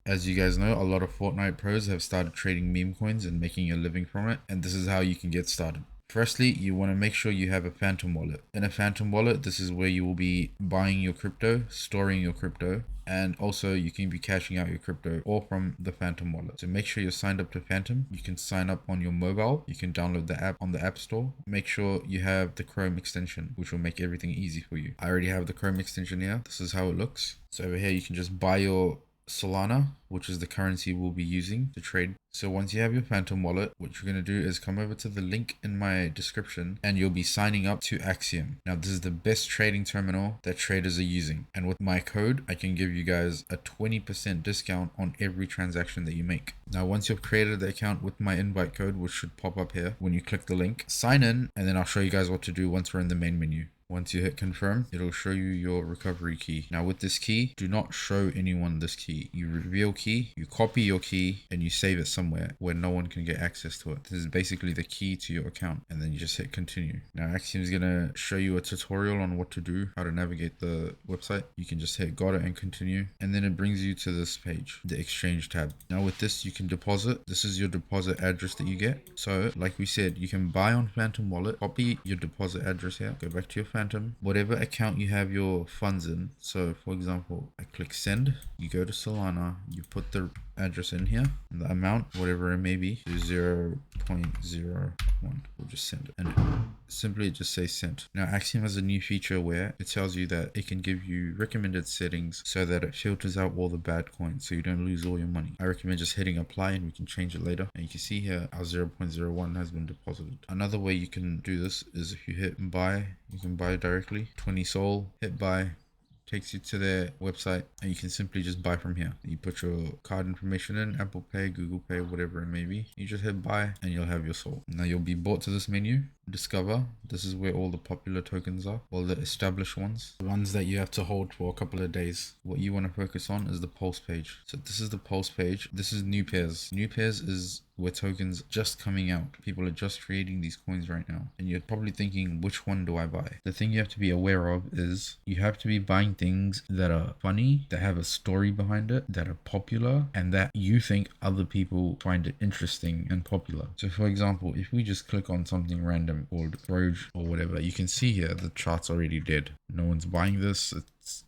As you guys know, a lot of Fortnite pros have started trading meme coins and making a living from it, and this is how you can get started. Firstly, you want to make sure you have a Phantom wallet. In a Phantom wallet, this is where you will be buying your crypto, storing your crypto, and also you can be cashing out your crypto all from the Phantom wallet. So make sure you're signed up to Phantom. You can sign up on your mobile. You can download the app on the App Store. Make sure you have the Chrome extension, which will make everything easy for you. I already have the Chrome extension here. This is how it looks. So over here, you can just buy your Solana, which is the currency we'll be using to trade. So once you have your Phantom wallet, what you're going to do is come over to the link in my description and you'll be signing up to Axiom. Now this is the best trading terminal that traders are using, and with my code I can give you guys a 20% discount on every transaction that you make. Now once you've created the account with my invite code, which should pop up here when you click the link, sign in, and then I'll show you guys what to do once we're in the main menu. Once you hit confirm, it'll show you your recovery key. Now with this key, do not show anyone this key. You reveal key, you copy your key, and you save it somewhere where no one can get access to it. This is basically the key to your account, and then you just hit continue. Now Axiom is gonna show you a tutorial on what to do, how to navigate the website. You can just hit got it and continue, and then it brings you to this page, the exchange tab. Now with this, you can deposit. This is your deposit address that you get. So like we said, you can buy on Phantom wallet, copy your deposit address here, go back to your Phantom, whatever account you have your funds in. So for example, I click send, you go to Solana, you put the address in here, and the amount, whatever it may be, 0.01. We'll just send it, and simply just say sent. Now Axiom has a new feature where it tells you that it can give you recommended settings so that it filters out all the bad coins so you don't lose all your money. I recommend just hitting apply, and we can change it later. And you can see here our 0.01 has been deposited. Another way you can do this is if you hit buy, you can buy directly 20 Sol, hit buy, takes you to their website, and you can simply just buy from here. You put your card information in, Apple Pay, Google Pay, whatever it may be. You just hit buy and you'll have your Sol. Now you'll be brought to this menu, discover. This is where all the popular tokens are, all the established ones, the ones that you have to hold for a couple of days. What you want to focus on is the pulse page. So this is the pulse page. This is new pairs. New pairs is where tokens just coming out. People are just creating these coins right now, and you're probably thinking, which one do I buy? The thing you have to be aware of is you have to be buying things that are funny, that have a story behind it, that are popular, and that you think other people find it interesting and popular. So for example, if we just click on something random called Roge or whatever, you can see here the chart's already dead. No one's buying this.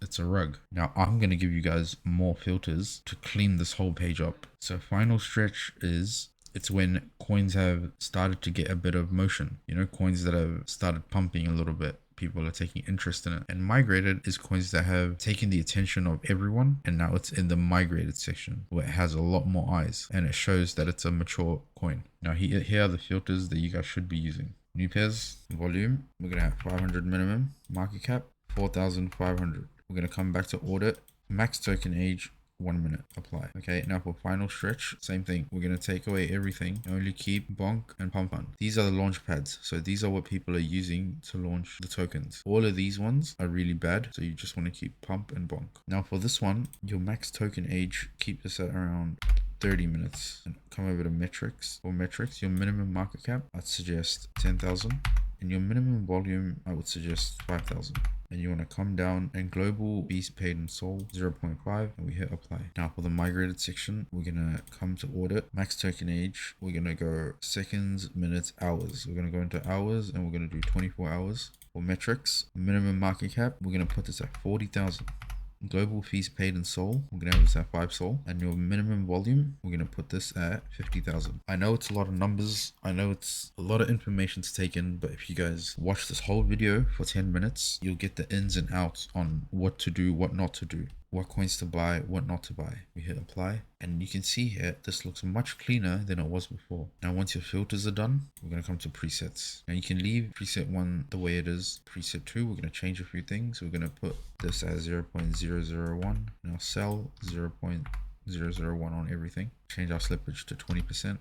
It's a rug. Now I'm going to give you guys more filters to clean this whole page up. So final stretch is, it's when coins have started to get a bit of motion, you know, coins that have started pumping a little bit. People are taking interest in it. And migrated is coins that have taken the attention of everyone, and now it's in the migrated section where it has a lot more eyes and it shows that it's a mature coin. Now here are the filters that you guys should be using. New pairs, volume, we're gonna have 500 minimum, market cap 4,500. We're gonna come back to audit, max token age 1 minute, apply. Okay, now for final stretch, same thing. We're going to take away everything, only keep bonk and pump fund. These are the launch pads. So these are what people are using to launch the tokens. All of these ones are really bad, so you just want to keep pump and bonk. Now for this one, your max token age, keep this at around 30 minutes, and come over to metrics. For metrics, your minimum market cap, I'd suggest 10,000, and your minimum volume, I would suggest 5,000. And you want to come down, and global beast paid in Sol 0.5, and we hit apply. Now for the migrated section, we're gonna come to audit, max token age, we're gonna go seconds, minutes, hours. We're gonna go into hours, and we're gonna do 24 hours. For metrics, minimum market cap, we're gonna put this at 40,000. Global fees paid in Sol, we're gonna have this at 5 Sol, and your minimum volume, we're gonna put this at 50,000. I know it's a lot of numbers, I know it's a lot of information to take in, but if you guys watch this whole video for 10 minutes, you'll get the ins and outs on what to do, what not to do, what coins to buy, what not to buy. We hit apply, and you can see here, this looks much cleaner than it was before. Now once your filters are done, we're gonna come to presets. Now you can leave preset 1 the way it is. Preset 2, we're gonna change a few things. We're gonna put this as 0.001. Now sell 0.001 on everything. Change our slippage to 20%.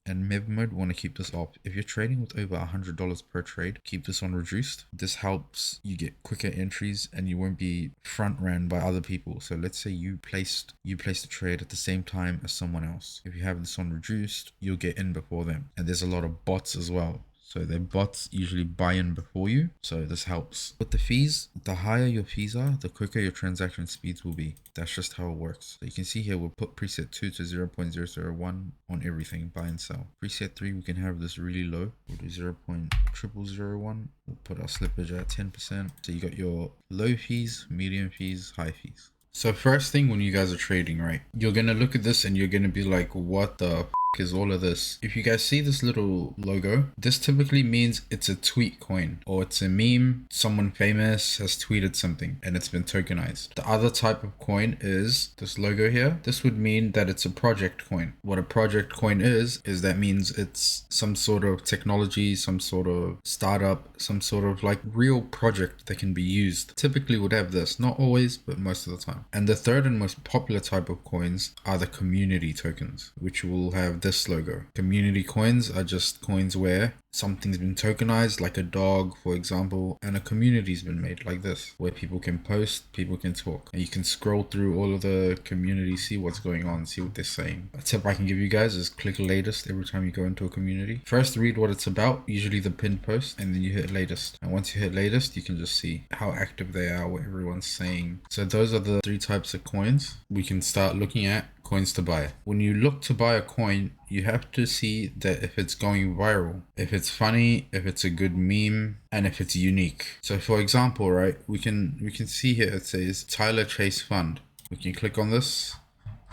And Mev mode, want to keep this off. If you're trading with over $100 per trade, keep this on reduced. This helps you get quicker entries and you won't be front ran by other people. So let's say you placed a trade at the same time as someone else. If you have this on reduced, you'll get in before them. And there's a lot of bots as well. So their bots usually buy in before you. So this helps. With the fees, the higher your fees are, the quicker your transaction speeds will be. That's just how it works. So you can see here, we'll put preset 2 to 0.001 on everything, buy and sell. Preset 3, we can have this really low. We'll do 0.0001. We'll put our slippage at 10%. So you got your low fees, medium fees, high fees. So first thing when you guys are trading, right, you're going to look at this and you're going to be like, what the f is all of this? If you guys see this little logo, this typically means it's a tweet coin or it's a meme. Someone famous has tweeted something and it's been tokenized. The other type of coin is this logo here. This would mean that it's a project coin. What a project coin is that means it's some sort of technology, some sort of startup, some sort of like real project that can be used. Typically would have this, not always, but most of the time. And the third and most popular type of coins are the community tokens, which will have this logo. Community coins are just coins where something's been tokenized, like a dog, for example, and a community's been made like this, where people can post, people can talk, and you can scroll through all of the community, see what's going on, see what they're saying. A tip I can give you guys is click latest every time you go into a community. First, read what it's about, usually the pinned post, and then you hit latest. And once you hit latest, you can just see how active they are, what everyone's saying. So those are the 3 types of coins we can start looking at. Coins to buy. When you look to buy a coin, you have to see that if it's going viral, if it's funny, if it's a good meme, and if it's unique. So for example, right, we can see here it says Tyler Chase Fund. We can click on this.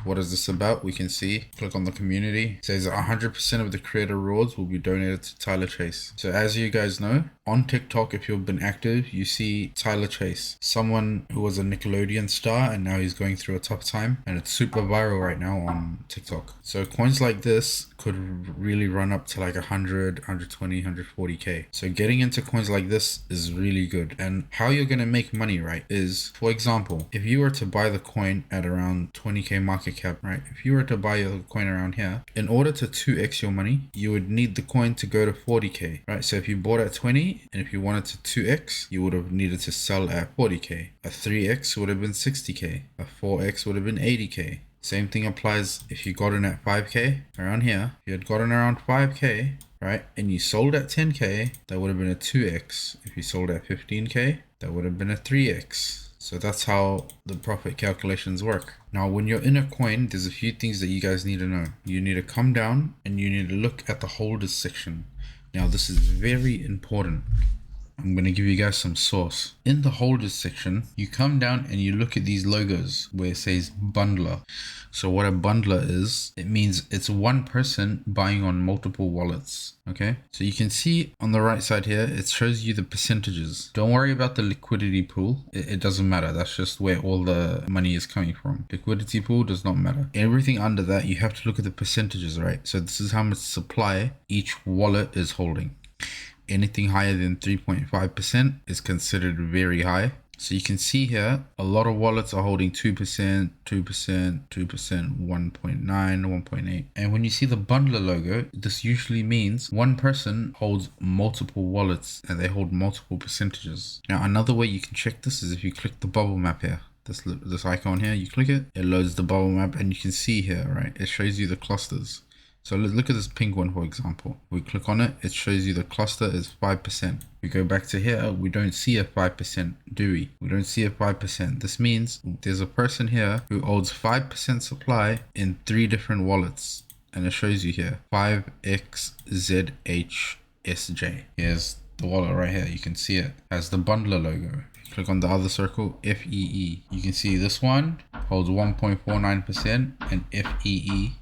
What is this about? We can see, click on the community. It says 100% of the creator rewards will be donated to Tyler Chase. So as you guys know, on TikTok, if you've been active, you see Tyler Chase, someone who was a Nickelodeon star and now he's going through a tough time, and it's super viral right now on TikTok. So coins like this could really run up to like 100, 120, 140k. So getting into coins like this is really good. And how you're going to make money, right, is, for example, if you were to buy the coin at around 20k market cap, right, if you were to buy your coin around here, in order to 2x your money, you would need the coin to go to 40k, right? So if you bought at 20, and if you wanted to 2x, you would have needed to sell at 40k. A 3x would have been 60k. A 4x would have been 80k. Same thing applies if you got in at 5k, around here. If you had gotten around 5k, right, and you sold at 10k, that would have been a 2x. If you sold at 15k, that would have been a 3x. So that's how the profit calculations work. Now, when you're in a coin, there's a few things that you guys need to know. You need to come down and you need to look at the holders section. Now, this is very important. I'm going to give you guys some source. In the holders section, you come down and you look at these logos where it says bundler. So what a bundler is, it means it's one person buying on multiple wallets. Okay, so you can see on the right side here, it shows you the percentages. Don't worry about the liquidity pool. It doesn't matter. That's just where all the money is coming from. Liquidity pool does not matter. Everything under that, you have to look at the percentages, right? So this is how much supply each wallet is holding. Anything higher than 3.5% is considered very high. So you can see here, a lot of wallets are holding 2%, 2%, 2%, 1.9, 1.8. And when you see the bundler logo, this usually means one person holds multiple wallets and they hold multiple percentages. Now, another way you can check this is if you click the bubble map here. This icon here, you click it, it loads the bubble map and you can see here, right? It shows you the clusters. So let's look at this pink one, for example. We click on it, it shows you the cluster is 5%. We go back to here, we don't see a 5%, do we? We don't see a 5%. This means there's a person here who holds 5% supply in 3 different wallets. And it shows you here, 5XZHSJ. Here's the wallet right here, you can see it has the bundler logo. Click on the other circle, FEE. You can see this one holds 1.49% and FEE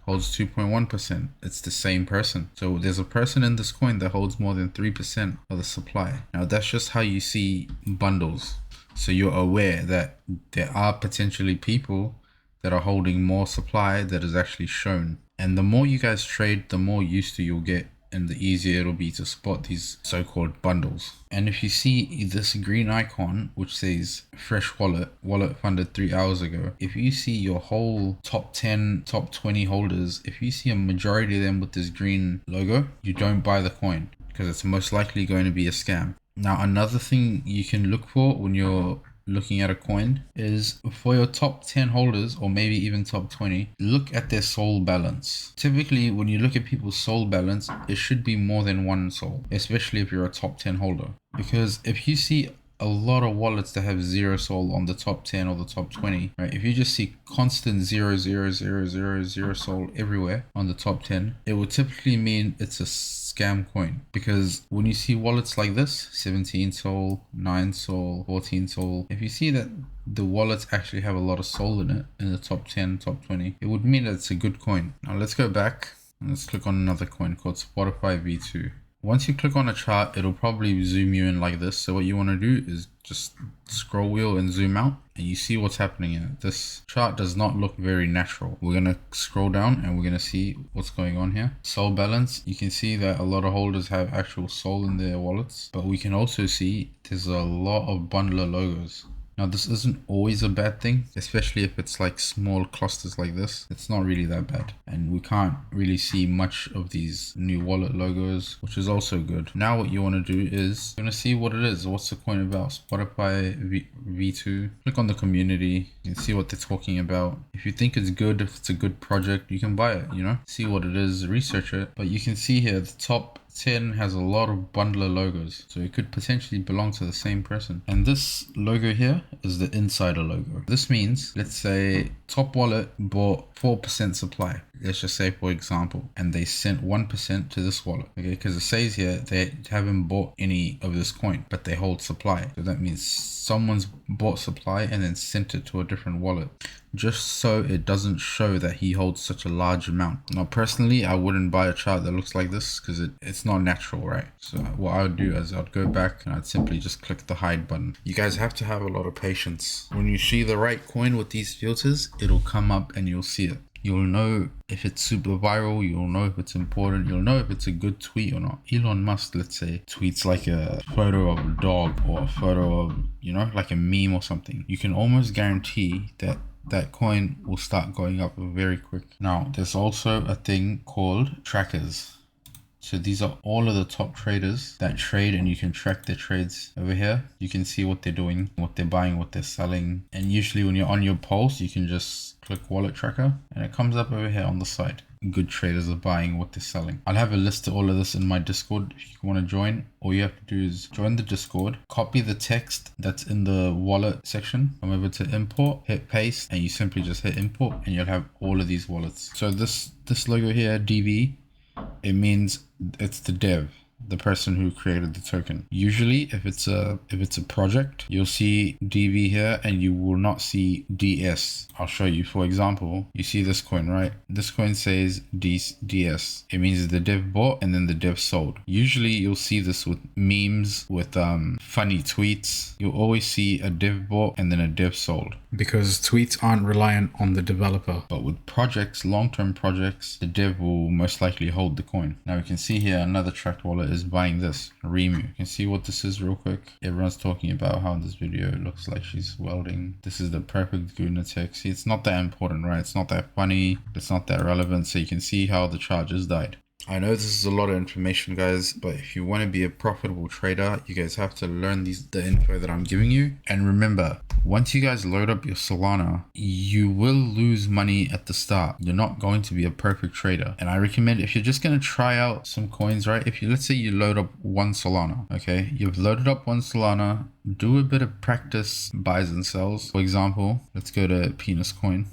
holds 2.1%. It's the same person. So there's a person in this coin that holds more than 3% of the supply. Now that's just how you see bundles. So you're aware that there are potentially people that are holding more supply that is actually shown. And the more you guys trade, the more used to you'll get, and the easier it'll be to spot these so-called bundles. And if you see this green icon which says fresh wallet funded 3 hours ago, if you see your whole top 10, top 20 holders, if you see a majority of them with this green logo, you don't buy the coin because it's most likely going to be a scam. Now, another thing you can look for when you're looking at a coin is for your top 10 holders, or maybe even top 20, look at their soul balance. Typically, when you look at people's soul balance, it should be more than one soul, especially if you're a top 10 holder. Because if you see a lot of wallets that have 0 soul on the top 10 or the top 20, right? If you just see constant 0, 0, 0, 0, 0 soul everywhere on the top 10, it will typically mean it's a scam coin. Because when you see wallets like this, 17 soul, 9 soul, 14 soul, if you see that the wallets actually have a lot of soul in it in the top 10, top 20, it would mean that it's a good coin. Now let's go back and let's click on another coin called Spotify V2. Once you click on a chart, it'll probably zoom you in like this. So what you want to do is just scroll wheel and zoom out, and you see what's happening in it. This chart does not look very natural. We're going to scroll down and we're going to see what's going on here. Soul balance. You can see that a lot of holders have actual soul in their wallets, but we can also see there's a lot of bundler logos. Now, this isn't always a bad thing, especially if it's like small clusters like this. It's not really that bad. And we can't really see much of these new wallet logos, which is also good. Now what you want to do is you're going to see what it is. What's the coin about? Spotify V2. Click on the community. You can see what they're talking about. If you think it's good, if it's a good project, you can buy it, you know, see what it is, research it. But you can see here the top 10 has a lot of bundler logos, so it could potentially belong to the same person. And this logo here is the insider logo. This means, let's say top wallet bought 4% supply, let's just say for example, and they sent 1% to this wallet, okay, because it says here they haven't bought any of this coin, but they hold supply. So that means someone's bought supply and then sent it to a different wallet, just so it doesn't show that he holds such a large amount. Now personally, I wouldn't buy a chart that looks like this because it's not natural, right? So what I would do is I'd go back and I'd simply just click the hide button. You guys have to have a lot of patience. When you see the right coin with these filters, it'll come up and you'll see it. You'll know if it's super viral, you'll know if it's important, you'll know if it's a good tweet or not. Elon Musk, let's say, tweets like a photo of a dog or a photo of, you know, like a meme or something. You can almost guarantee that that coin will start going up very quick. Now, there's also a thing called trackers. So these are all of the top traders that trade, and you can track their trades over here. You can see what they're doing, what they're buying, what they're selling. And usually when you're on your pulse, you can just click wallet tracker and it comes up over here on the side. Good traders are buying what they're selling. I'll have a list of all of this in my Discord if you want to join. All you have to do is join the Discord, copy the text that's in the wallet section, come over to import, hit paste, and you simply just hit import and you'll have all of these wallets. So this logo here, DV, it means it's the dev, the person who created the token. Usually if it's a project, you'll see DV here and you will not see DS. I'll show you. For example, you see this coin, right? This coin says DS. It means the dev bought and then the dev sold. Usually you'll see this with memes, with funny tweets. You'll always see a dev bought and then a dev sold, because tweets aren't reliant on the developer. But with projects, long-term projects, the dev will most likely hold the coin. Now we can see here another tracked wallet is buying this, Remu. You can see what this is real quick. Everyone's talking about how in this video it looks like she's welding. This is the perfect Gunatek. See, it's not that important, right? It's not that funny. It's not that relevant. So you can see how the chart just died. I know this is a lot of information, guys, but if you want to be a profitable trader, you guys have to learn the info that I'm giving you. And remember, once you guys load up your Solana, you will lose money at the start. You're not going to be a perfect trader. And I recommend, if you're just going to try out some coins, right? If you, let's say you load up one Solana, okay? You've loaded up one Solana, do a bit of practice buys and sells. For example, let's go to penis coin,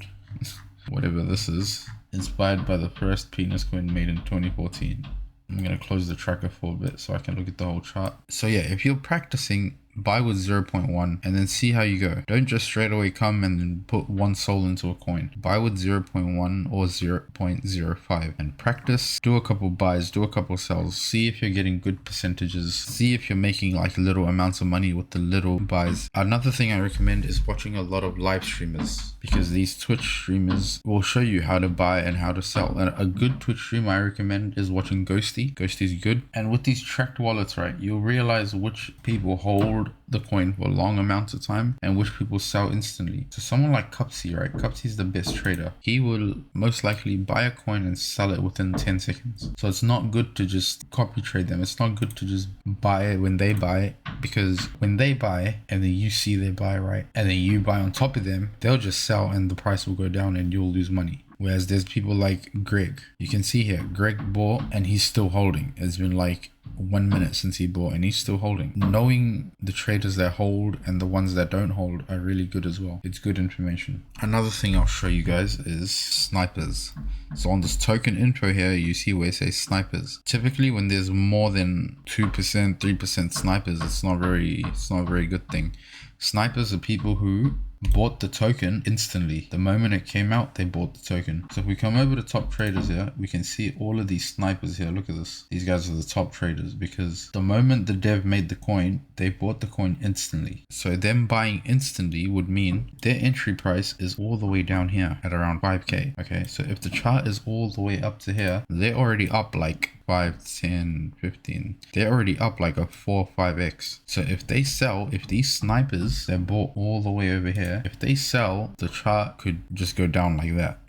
whatever this is. Inspired by the first penis coin made in 2014. I'm going to close the tracker for a bit so I can look at the whole chart. So yeah, if you're practicing, buy with 0.1 and then see how you go. Don't just straight away come and then put one soul into a coin. Buy with 0.1 or 0.05 and practice. Do a couple buys, do a couple sells. See if you're getting good percentages. See if you're making like little amounts of money with the little buys. Another thing I recommend is watching a lot of live streamers, because these Twitch streamers will show you how to buy and how to sell. And a good Twitch stream I recommend is watching Ghosty. Ghosty's good. And with these tracked wallets, right, you'll realize which people hold hold the coin for long amounts of time and which people sell instantly. So someone like Cupsy, right? Cupsy is the best trader. He will most likely buy a coin and sell it within 10 seconds. So it's not good to just copy trade them. It's not good to just buy it when they buy, because when they buy and then you see they buy, right, and then you buy on top of them, they'll just sell and the price will go down and you'll lose money. Whereas there's people like Greg. You can see here, Greg bought and he's still holding. It's been like 1 minute since he bought and he's still holding. Knowing the traders that hold and the ones that don't hold are really good as well. It's good information. Another thing I'll show you guys is snipers. So on this token info here, you see where it says snipers. Typically when there's more than 2%, 3% snipers, it's not a very good thing. Snipers are people who bought the token instantly. The moment it came out, they bought the token. So if we come over to top traders here, we can see all of these snipers here. Look at this. These guys are the top traders because the moment the dev made the coin, they bought the coin instantly. So them buying instantly would mean their entry price is all the way down here at around 5k. Okay, so if the chart is all the way up to here, they're already up like 5, 10, 15. They're already up like a 4 or 5x. So if they sell, if these snipers, they're bought all the way over here, if they sell, the chart could just go down like that.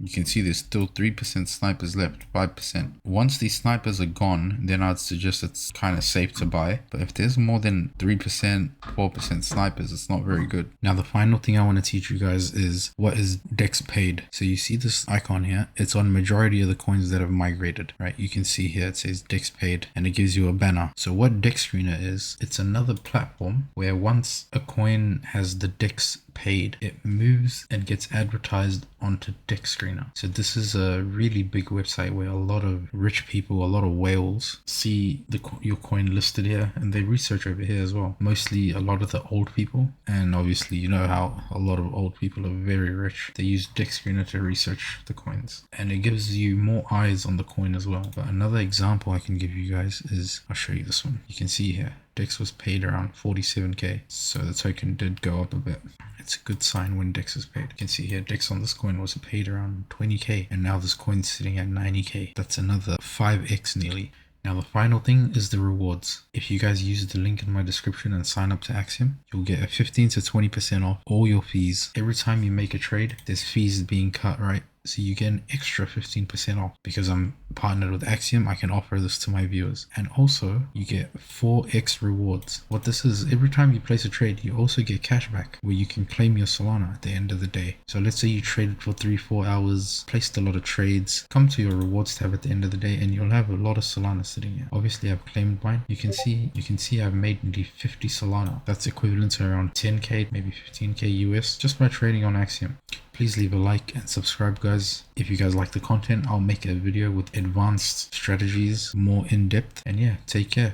You can see there's still 3% snipers left, 5%. Once these snipers are gone, then I'd suggest it's kind of safe to buy. But if there's more than 3%, 4% snipers, it's not very good. Now, the final thing I want to teach you guys is what is DEX paid. So you see this icon here, it's on majority of the coins that have migrated, right? You can see here, it says DEX paid and it gives you a banner. So what DEX Screener is, it's another platform where once a coin has the DEX paid, it moves and gets advertised onto DEX Screener. So this is a really big website where a lot of rich people, a lot of whales see your coin listed here and they research over here as well. Mostly a lot of the old people, and obviously you know how a lot of old people are very rich. They use DEX Screener to research the coins and it gives you more eyes on the coin as well. But another example I can give you guys is, I'll show you this one. You can see here DEX was paid around 47k, so the token did go up a bit. It's a good sign when DEX is paid. You can see here DEX on this coin was paid around 20k and now this coin's sitting at 90k. That's another 5x nearly. Now the final thing is the rewards. If you guys use the link in my description and sign up to Axiom, you'll get a 15 to 20% off all your fees. Every time you make a trade, there's fees being cut, right? So you get an extra 15% off. Because I'm partnered with Axiom, I can offer this to my viewers. And also you get 4x rewards. What this is, every time you place a trade, you also get cash back where you can claim your Solana at the end of the day. So let's say you traded for 3-4 hours, placed a lot of trades, come to your rewards tab at the end of the day and you'll have a lot of Solana sitting here. Obviously I've claimed mine. You can see I've made nearly 50 Solana. That's equivalent to around 10k, maybe 15k US just by trading on Axiom. Please leave a like and subscribe, guys. If you guys like the content, I'll make a video with advanced strategies, more in depth. And yeah, take care.